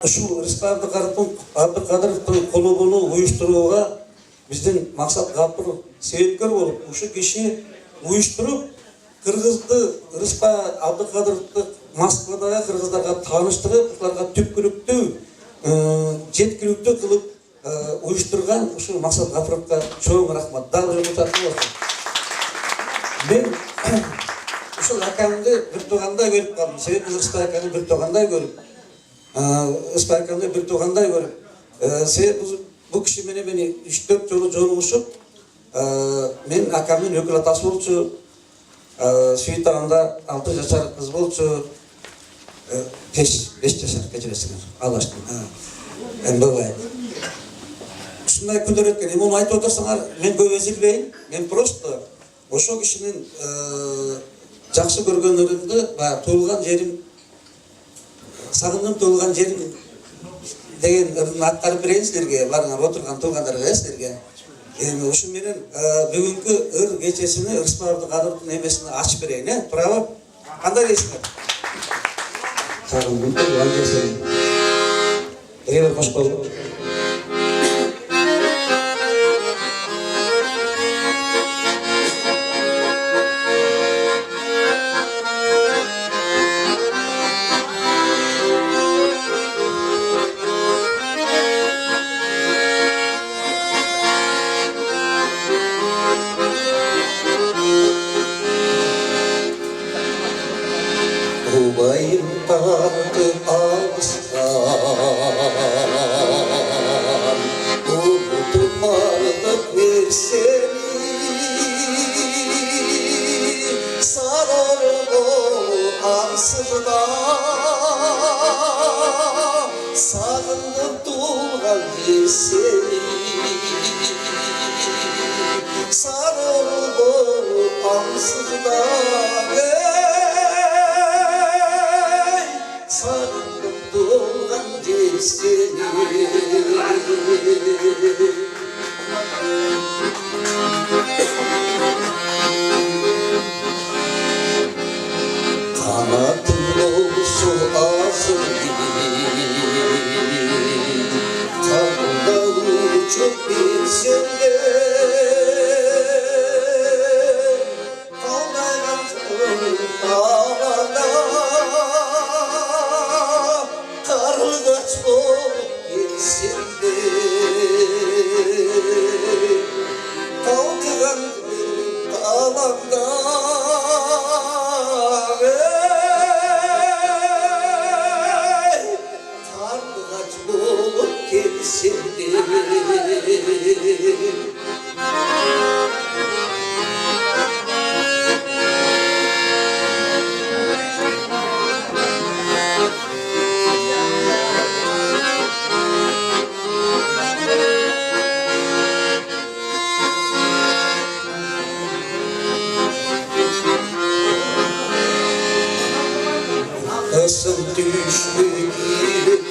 Ушул Рыскы Абдыкадыровдун клубуну уюштурууга биздин максат Гапуров себепкер болуп, ушу киши уюштуруп кыргызды Рыскы Абдыкадыровду Москвадагы кыргыздарга тааныштырып, уларга түпкүлүктүү, жеткиликтүү кылып уюштурган ушул максат Гапуровго чоң рахмат. Дагы жумушатуу болсун. Мен ушул акамды бир туугандай көрүп калдым. Себеби Рыскы аканы бир туугандай көрүп, Ысбайканы бир туугандай көрүп, себеби бул киши менен мени 3-4 жолу жолугушуп, мен акамдын өкүл атасы болчу, Сүйүтаганда 6 жашар кыз болчу, 5 жашар кечиресиңер, алаштын. Бабай. Ушундай күндөр өткөн. Эми муну айтып отурсаңар, мен көп эзилбейм. Мен просто ошол кишинин жакшы көргөнлөрүндү, туулган жерим, сагындым туулган жерим деген аттарды берейин силерге, барыңар отурган туугандарга, силерге. Эми ушу менен бүгүнкү ыр кечесини Рыскы Абдыкадыровдун эмесин ачып берейин, туурабы? Кандай дейсиңер? Сагындым туулган жерим. Бир кошкол. Bayım tahtı alsam, unutmalık verseni, sararım o ansızda, sağındım tuğan bir seni, sararım o ansızda. Sarıldım doğan seni. Kanatın olsun ağzın kanında uçup bilsen de kalmayan dağlarda kargaç olup gelsin de kalkıgan dağlarda kargaç olup gelsin de Nasıl düştük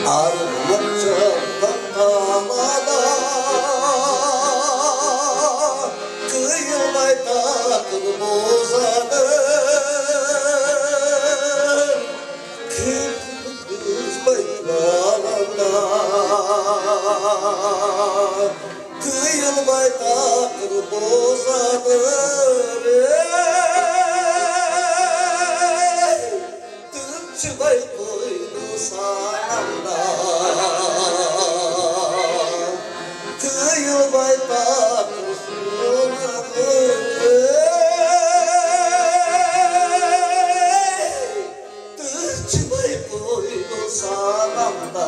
Armançak'tan dağlara kıyılay takıl bozanır kız bayralarına kıyılay takıl bozanır çıkay koydu sağımda kıyılmay tatlısın çıkay koydu sağımda